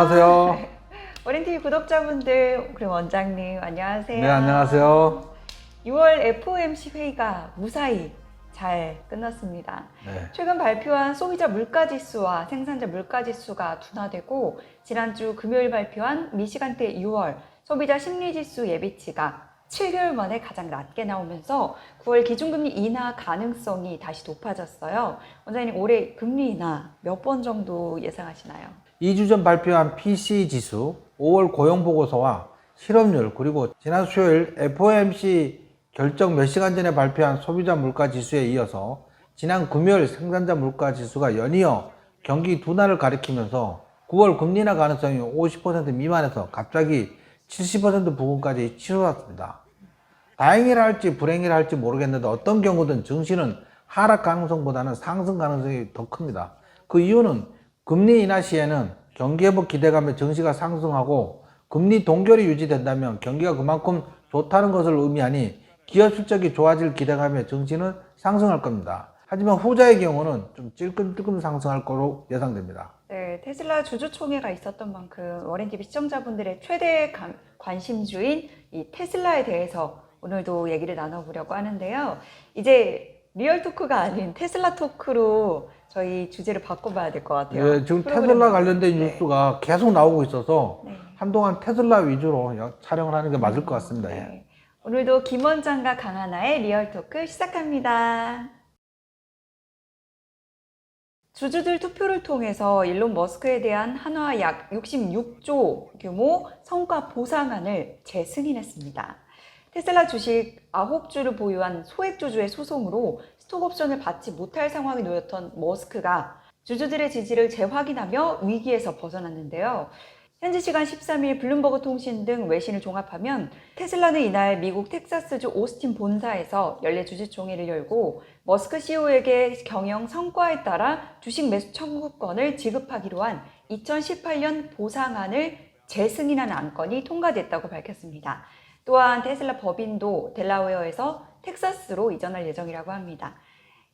안녕하세요. 어린TV 구독자분들, 그리고 원장님 안녕하세요. 네, 안녕하세요. 6월 FOMC 회의가 무사히 잘 끝났습니다. 네. 최근 발표한 소비자 물가지수와 생산자 물가지수가 둔화되고 지난주 금요일 발표한 미시간대 6월 소비자 심리지수 예비치가 7개월 만에 가장 낮게 나오면서 9월 기준금리 인하 가능성이 다시 높아졌어요. 원장님, 올해 금리 인하 몇 번 정도 예상하시나요? 2주 전 발표한 PCE 지수, 5월 고용보고서와 실업률, 그리고 지난 수요일 FOMC 결정 몇 시간 전에 발표한 소비자 물가지수에 이어서 지난 금요일 생산자 물가지수가 연이어 경기 둔화를 가리키면서 9월 금리 인하 가능성이 50% 미만에서 갑자기 70% 부근까지 치솟았습니다. 다행이라 할지 불행이라 할지 모르겠는데 어떤 경우든 증시는 하락 가능성보다는 상승 가능성이 더 큽니다. 그 이유는 금리 인하 시에는 경기 회복 기대감에 증시가 상승하고 금리 동결이 유지된다면 경기가 그만큼 좋다는 것을 의미하니 기업 실적이 좋아질 기대감에 증시는 상승할 겁니다. 하지만 후자의 경우는 좀 찔끔찔끔 상승할 거로 예상됩니다. 네, 테슬라 주주총회가 있었던 만큼 어린TV 시청자분들의 최대 관심주인 이 테슬라에 대해서 오늘도 얘기를 나눠보려고 하는데요. 이제 리얼 토크가 아닌 테슬라 토크로 저희 주제를 바꿔봐야 될 것 같아요. 네, 지금 테슬라 관련된 네. 뉴스가 계속 나오고 있어서 네. 한동안 테슬라 위주로 촬영을 하는 게 맞을 것 같습니다. 네. 오늘도 김 원장과 강하나의 리얼 토크 시작합니다. 주주들 투표를 통해서 일론 머스크에 대한 한화 약 66조 규모 성과 보상안을 재승인했습니다. 테슬라 주식 9주를 보유한 소액주주의 소송으로 스톡옵션을 받지 못할 상황에 놓였던 머스크가 주주들의 지지를 재확인하며 위기에서 벗어났는데요. 현지 시간 13일 블룸버그 통신 등 외신을 종합하면 테슬라는 이날 미국 텍사스주 오스틴 본사에서 연례 주주총회를 열고 머스크 CEO에게 경영 성과에 따라 주식 매수 청구권을 지급하기로 한 2018년 보상안을 재승인한 안건이 통과됐다고 밝혔습니다. 또한 테슬라 법인도 델라웨어에서 텍사스로 이전할 예정이라고 합니다.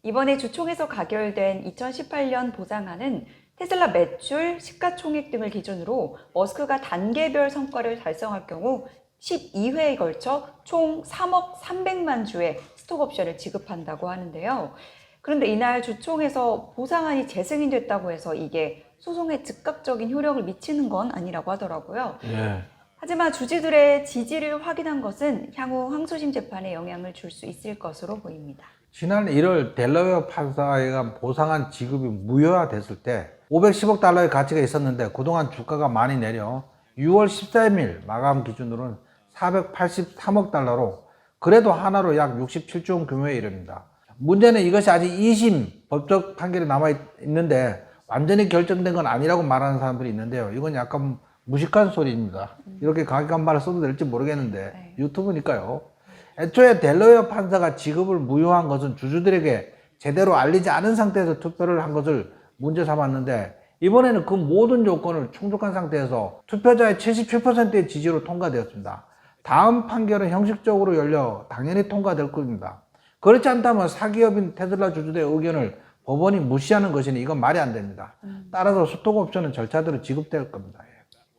이번에 주총에서 가결된 2018년 보상안은 테슬라 매출, 시가총액 등을 기준으로 머스크가 단계별 성과를 달성할 경우 12회에 걸쳐 총 3억 300만 주의 스톡옵션을 지급한다고 하는데요. 그런데 이날 주총에서 보상안이 재승인됐다고 해서 이게 소송에 즉각적인 효력을 미치는 건 아니라고 하더라고요. 네. 하지만 주주들의 지지를 확인한 것은 향후 항소심 재판에 영향을 줄 수 있을 것으로 보입니다. 지난 1월 델라웨어 판사에 의한 보상안 지급이 무효화됐을 때 510억 달러의 가치가 있었는데 그동안 주가가 많이 내려 6월 13일 마감 기준으로는 483억 달러로 그래도 하나로 약 67조 원 규모에 이릅니다. 문제는 이것이 아직 2심 법적 판결이 남아있는데 완전히 결정된 건 아니라고 말하는 사람들이 있는데요. 이건 약간 무식한 소리입니다. 이렇게 강력한 말을 써도 될지 모르겠는데 네. 유튜브니까요. 애초에 델라웨어 판사가 지급을 무효한 것은 주주들에게 제대로 알리지 않은 상태에서 투표를 한 것을 문제 삼았는데 이번에는 그 모든 요건을 충족한 상태에서 투표자의 77%의 지지로 통과되었습니다. 다음 판결은 형식적으로 열려 당연히 통과될 겁니다. 그렇지 않다면 사기업인 테슬라 주주들의 의견을 법원이 무시하는 것이니 이건 말이 안 됩니다. 따라서 스톡옵션은 절차대로 지급될 겁니다.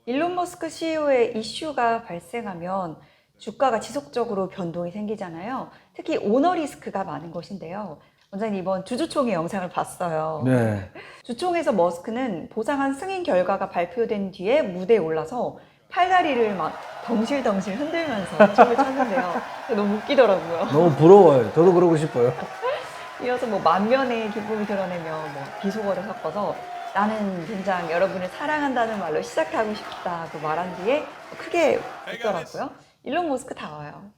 일론 머스크 CEO의 이슈가 발생하면 주가가 지속적으로 변동이 생기잖아요. 특히 오너 리스크가 많은 것인데요. 원장님, 이번 주주총회 영상을 봤어요. 네. 주총에서 머스크는 보상안 승인 결과가 발표된 뒤에 무대에 올라서 팔다리를 막 덩실덩실 흔들면서 춤을 췄는데요. 너무 웃기더라고요. 너무 부러워요. 저도 그러고 싶어요. 이어서 뭐 만면의 기쁨을 드러내며 뭐 비속어를 섞어서 나는 된장 여러분을 사랑한다는 말로 시작하고 싶다고 말한 뒤에 크게 웃더라고요. 일론 머스크 다 와요.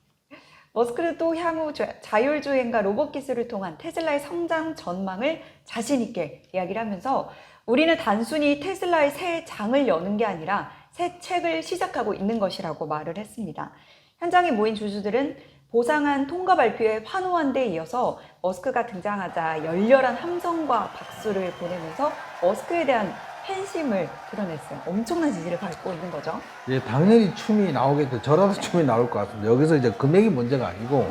머스크는 또 향후 자율주행과 로봇 기술을 통한 테슬라의 성장 전망을 자신 있게 이야기를 하면서 우리는 단순히 테슬라의 새 장을 여는 게 아니라 새 책을 시작하고 있는 것이라고 말을 했습니다. 현장에 모인 주주들은 보상안 통과 발표에 환호한 데 이어서 머스크가 등장하자 열렬한 함성과 박수를 보내면서 머스크에 대한 팬심을 드러냈어요. 엄청난 지지를 받고 있는 거죠. 예, 당연히 춤이 나오겠죠. 저라도 춤이 나올 것 같습니다. 여기서 이제 금액이 문제가 아니고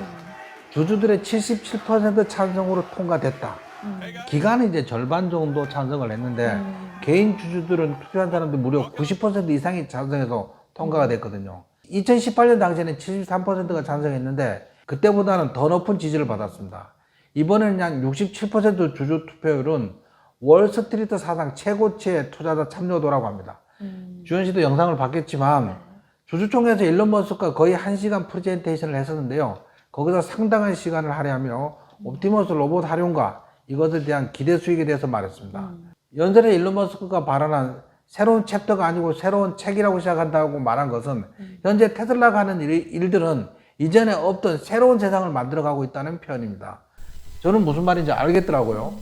주주들의 77% 찬성으로 통과됐다. 기간은 이제 절반 정도 찬성을 했는데 개인 주주들은 투표한 사람들 무려 90% 이상이 찬성해서 통과가 됐거든요. 2018년 당시에는 73%가 찬성했는데 그때보다는 더 높은 지지를 받았습니다. 이번에는 한 67% 주주 투표율은 월스트리트 사상 최고치의 투자자 참여도라고 합니다. 주현 씨도 영상을 봤겠지만 주주총회에서 일론 머스크가 거의 1시간 프레젠테이션을 했었는데요. 거기서 상당한 시간을 할애하며 옵티머스 로봇 활용과 이것에 대한 기대 수익에 대해서 말했습니다. 연설에 일론 머스크가 발언한 새로운 챕터가 아니고 새로운 책이라고 시작한다고 말한 것은 현재 테슬라가 하는 일들은 이전에 없던 새로운 세상을 만들어가고 있다는 표현입니다. 저는 무슨 말인지 알겠더라고요.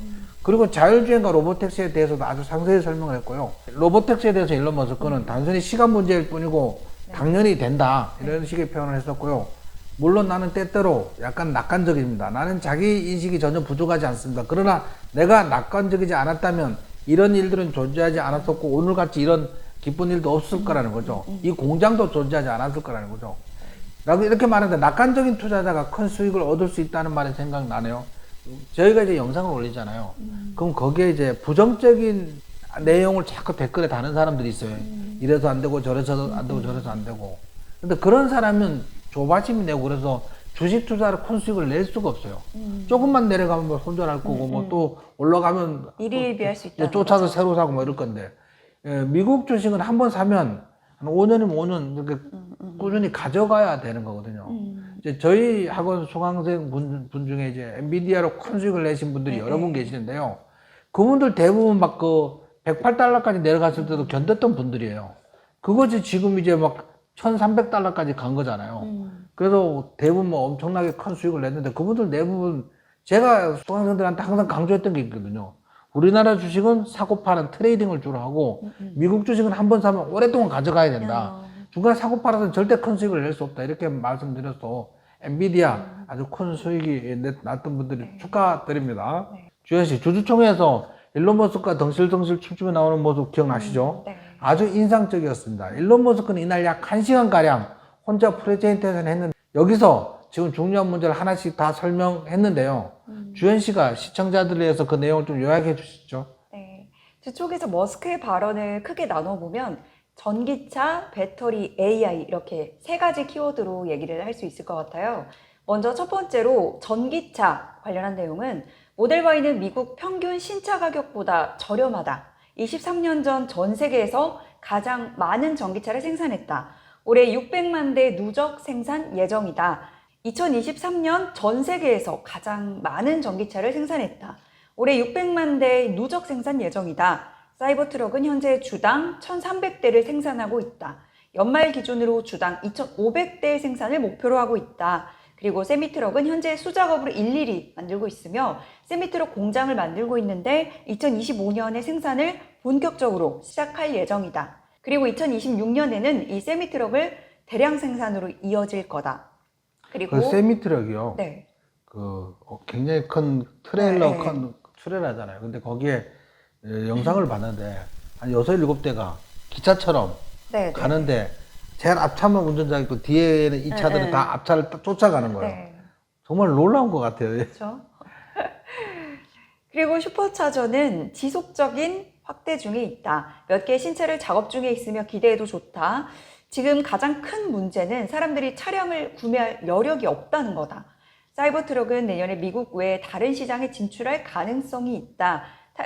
그리고 자율주행과 로보택시에 대해서도 아주 상세히 설명을 했고요. 로보택시에 대해서 일론 머스크는 단순히 시간 문제일 뿐이고 당연히 된다 이런 식의 표현을 했었고요. 물론 나는 때때로 약간 낙관적입니다. 나는 자기 인식이 전혀 부족하지 않습니다. 그러나 내가 낙관적이지 않았다면 이런 일들은 존재하지 않았었고 오늘같이 이런 기쁜 일도 없을 거라는 거죠. 이 공장도 존재하지 않았을 거라는 거죠. 라고 이렇게 말하는데 낙관적인 투자자가 큰 수익을 얻을 수 있다는 말이 생각나네요. 저희가 이제 영상을 올리잖아요. 그럼 거기에 이제 부정적인 내용을 자꾸 댓글에 다는 사람들이 있어요. 이래서 안 되고 저래서 안 되고 저래서 안 되고. 근데 그런 사람은 조바심이 내고 그래서 주식 투자로 큰 수익을 낼 수가 없어요. 조금만 내려가면 뭐 손절할 거고 뭐 또 올라가면 일희일비할 수 있다. 쫓아서 새로 사고 뭐 이럴 건데 미국 주식은 한 번 사면 한 5년이면 5년 이렇게 꾸준히 가져가야 되는 거거든요. 이제 저희 학원 수강생 분 중에 이제 엔비디아로 큰 수익을 내신 분들이 여러 분 계시는데요. 그분들 대부분 막 그 108달러까지 내려갔을 때도 견뎠던 분들이에요. 그것이 지금 이제 막 1300달러까지 간 거잖아요. 그래서 대부분 뭐 엄청나게 큰 수익을 냈는데 그분들 대부분 제가 수강생들한테 항상 강조했던 게 있거든요. 우리나라 주식은 사고 파는 트레이딩을 주로 하고 미국 주식은 한 번 사면 오랫동안 가져가야 된다. 중간에 사고 팔아서는 절대 큰 수익을 낼 수 없다. 이렇게 말씀드려서 엔비디아 아주 큰 수익이 났던 분들이 축하드립니다. 주현 씨, 주주총회에서 일론 머스크가 덩실덩실 춤추며 나오는 모습 기억나시죠? 아주 인상적이었습니다. 일론 머스크는 이날 약 1시간가량 혼자 프레젠테이션을 했는데 여기서 지금 중요한 문제를 하나씩 다 설명했는데요. 주현 씨가 시청자들을 위해서 그 내용을 좀 요약해 주시죠. 네. 두 쪽에서 머스크의 발언을 크게 나눠보면 전기차, 배터리, AI 이렇게 세 가지 키워드로 얘기를 할 수 있을 것 같아요. 먼저 첫 번째로 전기차 관련한 내용은 모델 Y는 미국 평균 신차 가격보다 저렴하다. 23년 전 전 세계에서 가장 많은 전기차를 생산했다. 올해 600만 대 누적 생산 예정이다. 2023년 전 세계에서 가장 많은 전기차를 생산했다. 올해 600만 대 누적 생산 예정이다. 사이버트럭은 현재 주당 1,300대를 생산하고 있다. 연말 기준으로 주당 2,500대 생산을 목표로 하고 있다. 그리고 세미트럭은 현재 수작업으로 일일이 만들고 있으며 세미트럭 공장을 만들고 있는데 2025년에 생산을 본격적으로 시작할 예정이다. 그리고 2026년에는 이 세미트럭을 대량 생산으로 이어질 거다. 그리고 그 세미트럭이요. 네. 굉장히 큰 트레일러 큰 트레일러잖아요. 근데 거기에 영상을 봤는데 한 6, 7대가 기차처럼 가는데 제일 앞차만 운전자 있고 뒤에는 이 차들은 다 앞차를 쫓아가는 거예요. 정말 놀라운 것 같아요. 그렇죠. 그리고 슈퍼차저는 지속적인 확대 중에 있다. 몇 개의 신차를 작업 중에 있으며 기대해도 좋다. 지금 가장 큰 문제는 사람들이 차량을 구매할 여력이 없다는 거다. 사이버트럭은 내년에 미국 외 다른 시장에 진출할 가능성이 있다.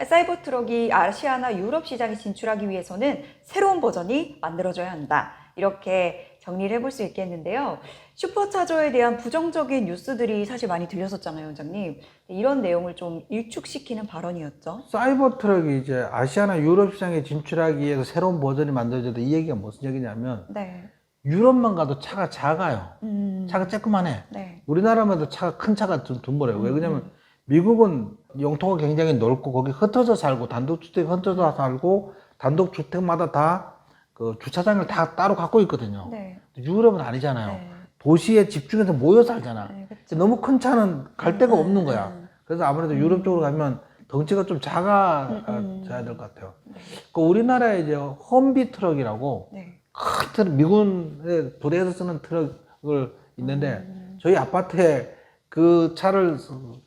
사이버트럭이 아시아나 유럽 시장에 진출하기 위해서는 새로운 버전이 만들어져야 한다. 이렇게 정리를 해볼 수 있겠는데요. 슈퍼차저에 대한 부정적인 뉴스들이 사실 많이 들렸었잖아요, 원장님. 이런 내용을 좀 일축시키는 발언이었죠. 사이버트럭이 이제 아시아나 유럽 시장에 진출하기 위해서 새로운 버전이 만들어져도 이 얘기가 무슨 얘기냐면 유럽만 가도 차가 작아요. 차가 쬐끄만해. 우리나라만 해도 차가 큰 차가 둔버려요. 왜 그러냐면 미국은 영토가 굉장히 넓고 거기 흩어져 살고 단독주택 흩어져 살고 단독주택마다 다 그 주차장을 다 따로 갖고 있거든요. 유럽은 아니잖아요. 도시에 집중해서 모여 살잖아. 너무 큰 차는 갈 데가 없는 거야. 그래서 아무래도 유럽 쪽으로 가면 덩치가 좀 작아져야 될 것 같아요. 그 우리나라에 이제 험비 트럭이라고 큰 트럭, 미군의 부대에서 쓰는 트럭을 있는데 저희 아파트에 그 차를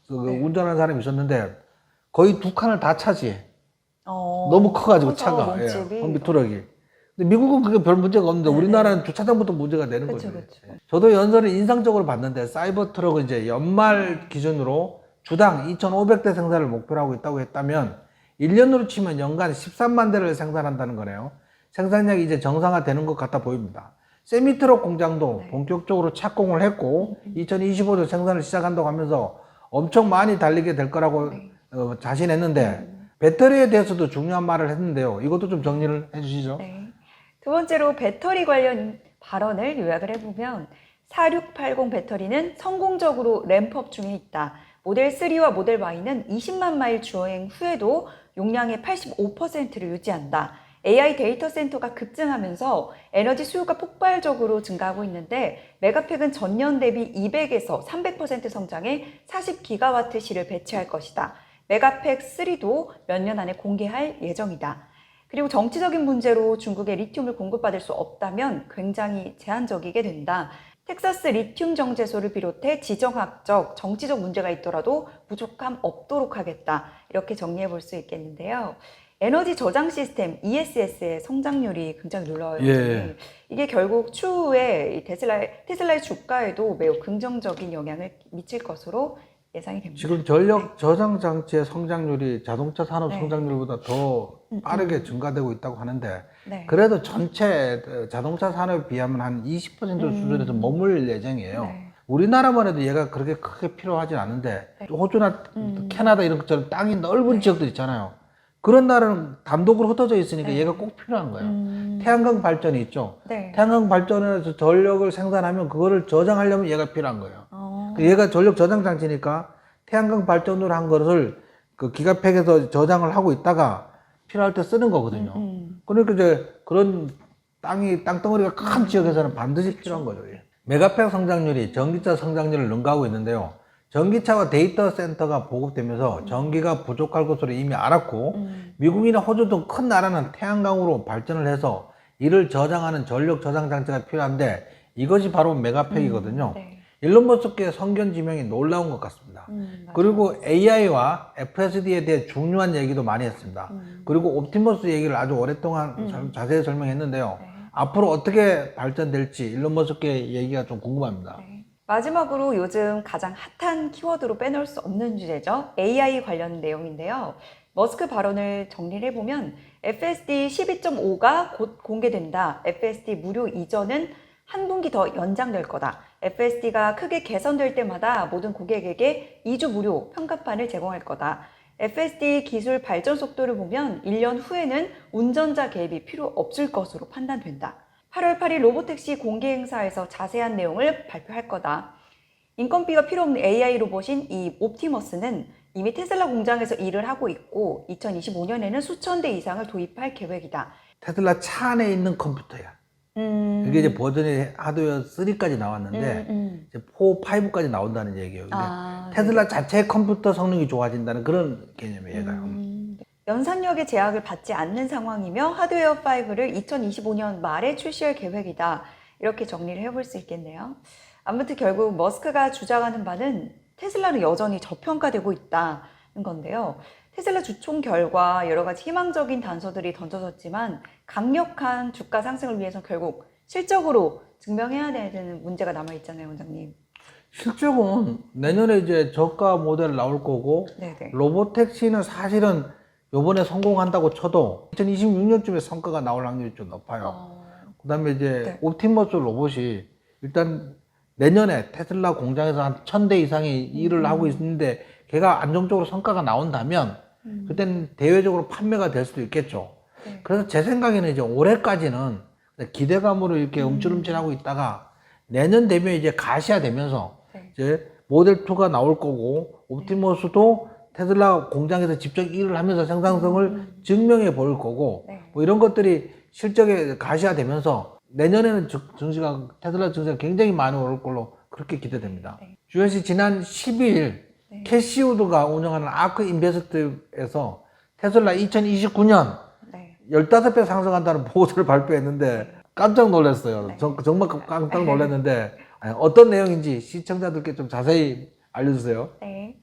운전하는 사람이 있었는데 거의 두 칸을 다 차지해. 어, 너무 커가지고 커서 차가. 몸집이. 콤비 트럭이. 근데 미국은 그게 별 문제가 없는데 네네. 우리나라는 주차장부터 문제가 되는 그쵸, 거죠. 그쵸. 저도 연설을 인상적으로 봤는데 사이버 트럭은 이제 연말 기준으로 주당 2,500대 생산을 목표로 하고 있다고 했다면 1년으로 치면 연간 13만 대를 생산한다는 거네요. 생산량이 이제 정상화되는 것 같아 보입니다. 세미트럭 공장도 네. 본격적으로 착공을 했고 2025년 생산을 시작한다고 하면서 엄청 많이 달리게 될 거라고 네. 자신했는데 배터리에 대해서도 중요한 말을 했는데요. 이것도 좀 정리를 해주시죠. 네. 두 번째로 배터리 관련 발언을 요약을 해보면 4680 배터리는 성공적으로 램프업 중에 있다. 모델 3와 모델 Y는 20만 마일 주행 후에도 용량의 85%를 유지한다. AI 데이터 센터가 급증하면서 에너지 수요가 폭발적으로 증가하고 있는데 메가팩은 전년 대비 200에서 300% 성장해 40기가와트 시를 배치할 것이다. 메가팩 3도 몇 년 안에 공개할 예정이다. 그리고 정치적인 문제로 중국에 리튬을 공급받을 수 없다면 굉장히 제한적이게 된다. 텍사스 리튬 정제소를 비롯해 지정학적, 정치적 문제가 있더라도 부족함 없도록 하겠다. 이렇게 정리해 볼 수 있겠는데요. 에너지 저장 시스템 ESS의 성장률이 굉장히 놀라워요. 예. 이게 결국 추후에 이 테슬라의 주가에도 매우 긍정적인 영향을 미칠 것으로 예상이 됩니다. 지금 전력 저장 장치의 성장률이 자동차 산업 네. 성장률보다 더 빠르게 증가되고 있다고 하는데 네. 그래도 전체 자동차 산업에 비하면 한 20% 수준에서 머물 예정이에요. 네. 우리나라만 해도 얘가 그렇게 크게 필요하진 않은데 호주나 캐나다 이런 것처럼 땅이 넓은 지역들 있잖아요. 그런 나라는 단독으로 흩어져 있으니까 네. 얘가 꼭 필요한 거예요. 태양광 발전이 있죠. 네. 태양광 발전해서 전력을 생산하면 그거를 저장하려면 얘가 필요한 거예요. 어. 얘가 전력 저장 장치니까 태양광 발전으로 한 것을 그 기가팩에서 저장을 하고 있다가 필요할 때 쓰는 거거든요. 그러니까 이제 그런 땅덩어리가 큰 지역에서는 반드시 필요한 거죠. 예. 메가팩 성장률이 전기차 성장률을 능가하고 있는데요. 전기차와 데이터 센터가 보급되면서 전기가 부족할 것으로 이미 알았고 미국이나 호주 등 큰 나라는 태양광으로 발전을 해서 이를 저장하는 전력 저장 장치가 필요한데 이것이 바로 메가팩이거든요. 네. 일론 머스크의 성견 지명이 놀라운 것 같습니다. 그리고 AI와 FSD에 대해 중요한 얘기도 많이 했습니다. 그리고 옵티머스 얘기를 아주 오랫동안 자세히 설명했는데요. 네. 앞으로 어떻게 발전될지 일론 머스크의 얘기가 좀 궁금합니다. 네. 마지막으로 요즘 가장 핫한 키워드로 빼놓을 수 없는 주제죠. AI 관련 내용인데요. 머스크 발언을 정리를 해보면 FSD 12.5가 곧 공개된다. FSD 무료 이전은 한 분기 더 연장될 거다. FSD가 크게 개선될 때마다 모든 고객에게 2주 무료 평가판을 제공할 거다. FSD 기술 발전 속도를 보면 1년 후에는 운전자 개입이 필요 없을 것으로 판단된다. 8월 8일 로보택시 공개 행사에서 자세한 내용을 발표할 거다. 인건비가 필요 없는 AI 로봇인 이 옵티머스는 이미 테슬라 공장에서 일을 하고 있고 2025년에는 수천 대 이상을 도입할 계획이다. 테슬라 차 안에 있는 컴퓨터야. 그게 이제 버전이 하드웨어 3까지 나왔는데 이제 4, 5까지 나온다는 얘기예요. 근데 테슬라 자체의 컴퓨터 성능이 좋아진다는 그런 개념이에요. 얘가요. 연산력의 제약을 받지 않는 상황이며 하드웨어 5를 2025년 말에 출시할 계획이다. 이렇게 정리를 해볼 수 있겠네요. 아무튼 결국 머스크가 주장하는 바는 테슬라는 여전히 저평가되고 있다는 건데요. 테슬라 주총 결과 여러 가지 희망적인 단서들이 던져졌지만 강력한 주가 상승을 위해서 결국 실적으로 증명해야 되는 문제가 남아있잖아요, 원장님. 실적은 내년에 이제 저가 모델 나올 거고 네네. 로보택시는 사실은 요번에 성공한다고 쳐도 2026년쯤에 성과가 나올 확률이 좀 높아요. 그 다음에 이제 네. 옵티머스 로봇이 일단 내년에 테슬라 공장에서 한 1000대 이상이 일을 하고 있는데 걔가 안정적으로 성과가 나온다면 그때는 대외적으로 판매가 될 수도 있겠죠. 네. 그래서 제 생각에는 이제 올해까지는 기대감으로 이렇게 움찔움찔하고 있다가 내년 되면 이제 가시화되면서 네. 이제 모델 2가 나올 거고 옵티머스도 테슬라 공장에서 직접 일을 하면서 생산성을 증명해 볼 거고 네. 뭐 이런 것들이 실적에 가시화되면서 내년에는 증시가 테슬라 증시가 굉장히 많이 오를 걸로 그렇게 기대됩니다. 네. 주현 씨 지난 12일 네. 캐시우드가 운영하는 아크 인베스트에서 테슬라 2029년 네. 15배 상승한다는 보고서를 발표했는데 깜짝 놀랐어요. 네. 정말 깜짝 놀랐는데 어떤 내용인지 시청자들께 좀 자세히 알려주세요. 네.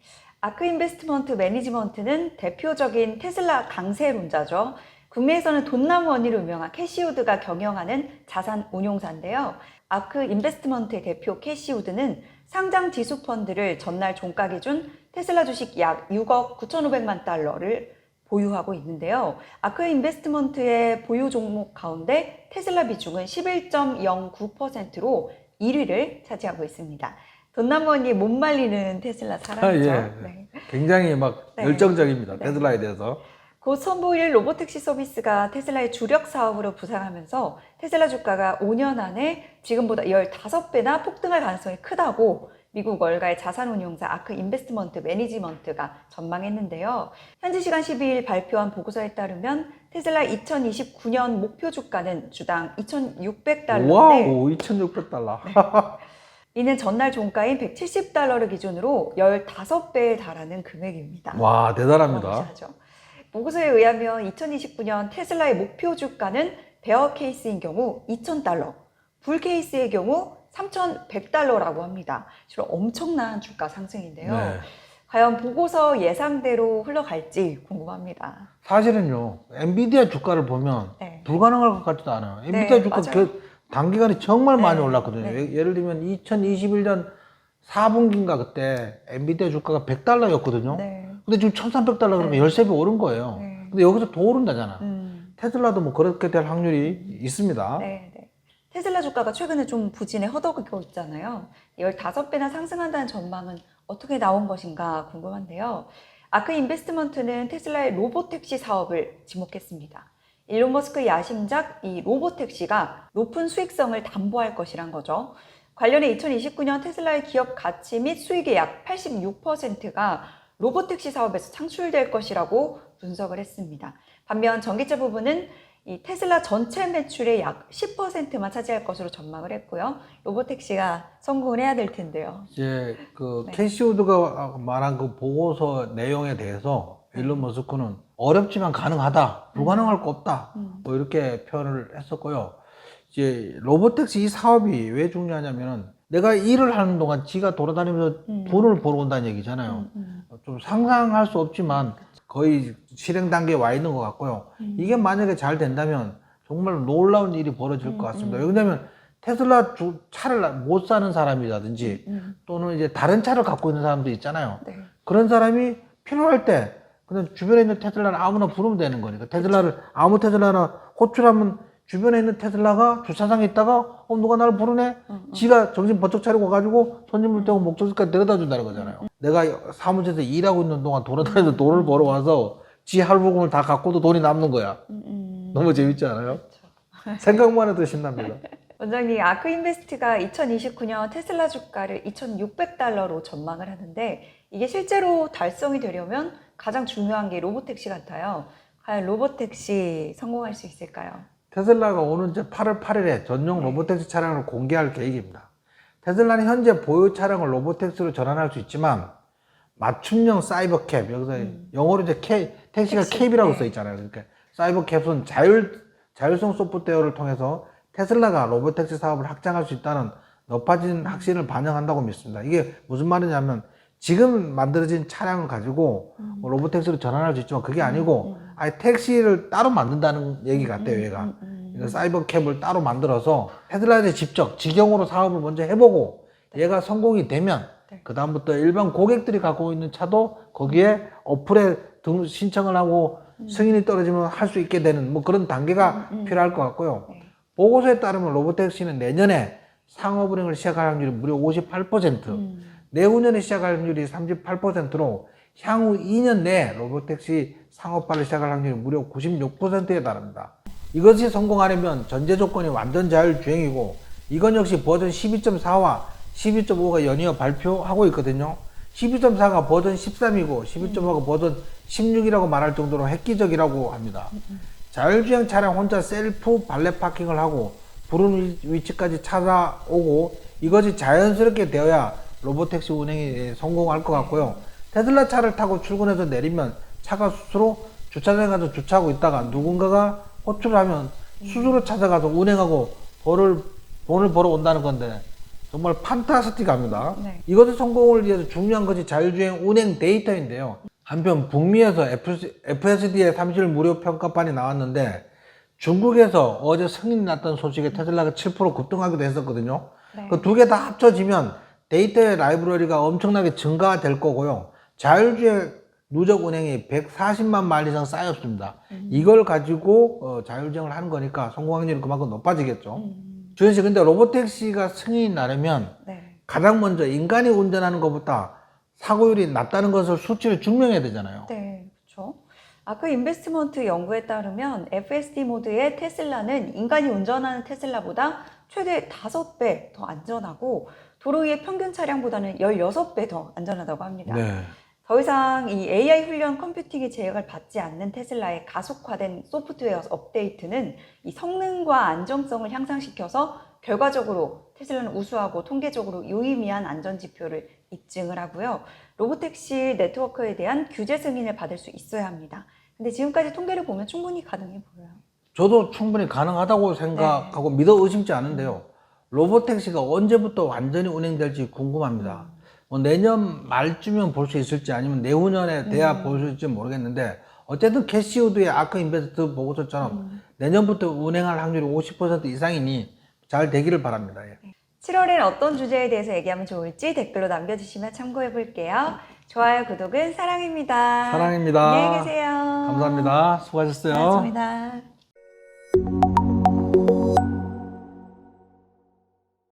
아크 인베스트먼트 매니지먼트는 대표적인 테슬라 강세론자죠. 국내에서는 돈나무 원리로 유명한 캐시우드가 경영하는 자산 운용사인데요. 아크 인베스트먼트의 대표 캐시우드는 상장 지수 펀드를 전날 종가 기준 테슬라 주식 약 6억 9,500만 달러를 보유하고 있는데요. 아크 인베스트먼트의 보유 종목 가운데 테슬라 비중은 11.09%로 1위를 차지하고 있습니다. 돈나무 원리 못 말리는 테슬라 사랑이죠. 예. 네. 굉장히 막 네. 열정적입니다. 네. 테슬라에 대해서. 곧 선보일 로보택시 서비스가 테슬라의 주력 사업으로 부상하면서 테슬라 주가가 5년 안에 지금보다 15배나 폭등할 가능성이 크다고 미국 월가의 자산운용사 아크 인베스트먼트 매니지먼트가 전망했는데요. 현지 시간 12일 발표한 보고서에 따르면 테슬라 2029년 목표 주가는 주당 2,600달러인데 와우, 2,600달러. 이는 전날 종가인 170달러를 기준으로 15배에 달하는 금액입니다. 와, 대단합니다. 어마무시하죠. 보고서에 의하면 2029년 테슬라의 목표 주가는 베어 케이스인 경우 2,000달러, 불 케이스의 경우 3,100달러라고 합니다. 실로 엄청난 주가 상승인데요. 네. 과연 보고서 예상대로 흘러갈지 궁금합니다. 사실은요, 엔비디아 주가를 보면 네. 불가능할 것 같지도 않아요. 엔비디아 네, 주가 맞아요. 단기간에 정말 많이 네, 올랐거든요. 네. 예를 들면 2021년 4분기인가 그때 엔비디아 주가가 100달러였거든요. 네. 근데 지금 1,300달러 그러면 네. 13배 오른 거예요. 네. 근데 여기서 더 오른다잖아. 음. 테슬라도 뭐 그렇게 될 확률이 있습니다. 네, 네. 테슬라 주가가 최근에 좀 부진에 허덕이고 있잖아요. 15배나 상승한다는 전망은 어떻게 나온 것인가 궁금한데요. 아크 인베스트먼트는 테슬라의 로보택시 사업을 지목했습니다. 일론 머스크의 야심작 이 로보택시가 높은 수익성을 담보할 것이란 거죠. 관련해 2029년 테슬라의 기업 가치 및 수익의 약 86%가 로보택시 사업에서 창출될 것이라고 분석을 했습니다. 반면 전기차 부분은 이 테슬라 전체 매출의 약 10%만 차지할 것으로 전망을 했고요. 로보택시가 성공을 해야 될 텐데요. 이제 그 네. 캐시우드가 말한 그 보고서 내용에 대해서 일론 머스크는 어렵지만 가능하다, 불가능할 거 없다, 뭐 이렇게 표현을 했었고요. 이제 로보택시 이 사업이 왜 중요하냐면은 내가 일을 하는 동안 지가 돌아다니면서 돈을 벌어 온다는 얘기잖아요. 좀 상상할 수 없지만 거의 실행 단계에 와 있는 것 같고요. 이게 만약에 잘 된다면 정말 놀라운 일이 벌어질 것 같습니다. 왜냐하면 테슬라 차를 못 사는 사람이라든지 또는 이제 다른 차를 갖고 있는 사람도 있잖아요. 네. 그런 사람이 필요할 때 그냥 주변에 있는 테슬라를 아무나 부르면 되는 거니까 테슬라를 아무 테슬라나 호출하면 주변에 있는 테슬라가 주차장에 있다가 누가 나를 부르네? 지가 정신 번쩍 차리고 가지고 손님을 떼고 목적지까지 데려다 준다는 거잖아요. 내가 사무실에서 일하고 있는 동안 돌아다니면서 돈을 벌어와서 지 할부금을 다 갖고도 돈이 남는 거야. 너무 재밌지 않아요? 생각만 해도 신납니다. 원장님, 아크 인베스트가 2029년 테슬라 주가를 2,600달러로 전망을 하는데 이게 실제로 달성이 되려면 가장 중요한 게 로보택시 같아요. 과연 로보택시 성공할 수 있을까요? 테슬라가 오는 8월 8일에 전용 로보택시 차량을 공개할 계획입니다. 테슬라는 현재 보유 차량을 로보택시로 전환할 수 있지만 맞춤형 사이버캡, 여기서 영어로 이제 택시가 택시, 캡이라고 네. 써 있잖아요. 그러니까 사이버캡은 자율성 소프트웨어를 통해서 테슬라가 로보택시 사업을 확장할 수 있다는 높아진 확신을 반영한다고 믿습니다. 이게 무슨 말이냐면 지금 만들어진 차량을 가지고 로보택시로 전환할 수 있지만 그게 아니고 아예 택시를 따로 만든다는 얘기 같아요, 얘가. 그러니까 사이버캡을 따로 만들어서 테슬라에서 직접 직영으로 사업을 먼저 해보고 얘가 성공이 되면 그 다음부터 일반 고객들이 갖고 있는 차도 거기에 어플에 신청을 하고 승인이 떨어지면 할 수 있게 되는 뭐 그런 단계가 필요할 것 같고요. 보고서에 따르면 로보택시는 내년에 상업 운행을 시작할 확률이 무려 58%, 내후년에 시작할 확률이 38%로 향후 2년 내에 로보택시 상업화를 시작할 확률이 무려 96%에 달합니다. 이것이 성공하려면 전제 조건이 완전 자율주행이고 이건 역시 버전 12.4와 12.5가 연이어 발표하고 있거든요. 12.4가 버전 13이고 12.5가 버전 16이라고 말할 정도로 획기적이라고 합니다. 자율주행 차량 혼자 셀프 발렛 파킹을 하고 부른 위치까지 찾아오고 이것이 자연스럽게 되어야 로보택시 운행에 성공할 것 같고요. 테슬라 차를 타고 출근해서 내리면 차가 스스로 주차장에 가서 주차하고 있다가 누군가가 호출을 하면 스스로 찾아가서 운행하고 돈을 벌어 온다는 건데 정말 판타스틱합니다. 네. 이것의 성공을 위해서 중요한 것이 자율주행 운행 데이터인데요. 한편 북미에서 FSD의 30일 무료 평가판이 나왔는데 중국에서 어제 승인이 났던 소식에 테슬라가 7% 급등하기도 했었거든요. 네. 그 두 개 다 합쳐지면 데이터의 라이브러리가 엄청나게 증가될 거고요. 자율주행 누적 운행이 140만 마일 이상 쌓였습니다. 이걸 가지고 자율주행을 하는 거니까 성공 확률이 그만큼 높아지겠죠. 주현 씨, 근데 로보택시가 승인이 나려면 네. 가장 먼저 인간이 운전하는 것보다 사고율이 낮다는 것을 수치를 증명해야 되잖아요. 네, 그렇죠. 아크 인베스트먼트 연구에 따르면 FSD 모드의 테슬라는 인간이 운전하는 테슬라보다 최대 5배 더 안전하고 도로 위의 평균 차량보다는 16배 더 안전하다고 합니다. 네. 더 이상 이 AI 훈련 컴퓨팅의 제약을 받지 않는 테슬라의 가속화된 소프트웨어 업데이트는 이 성능과 안정성을 향상시켜서 결과적으로 테슬라는 우수하고 통계적으로 유의미한 안전 지표를 입증을 하고요. 로보택시 네트워크에 대한 규제 승인을 받을 수 있어야 합니다. 근데 지금까지 통계를 보면 충분히 가능해 보여요. 저도 충분히 가능하다고 생각하고 믿어 의심치 않은데요. 로보택시가 언제부터 완전히 운행될지 궁금합니다. 뭐 내년 말쯤이면 볼 수 있을지 아니면 내후년에 돼야 볼 수 있을지 모르겠는데 어쨌든 캐시우드의 아크 인베스트 보고서처럼 내년부터 운행할 확률이 50% 이상이니 잘 되기를 바랍니다. 예. 7월엔 어떤 주제에 대해서 얘기하면 좋을지 댓글로 남겨주시면 참고해 볼게요. 좋아요, 구독은 사랑입니다. 사랑입니다. 안녕히 계세요. 감사합니다. 수고하셨어요. 고맙습니다.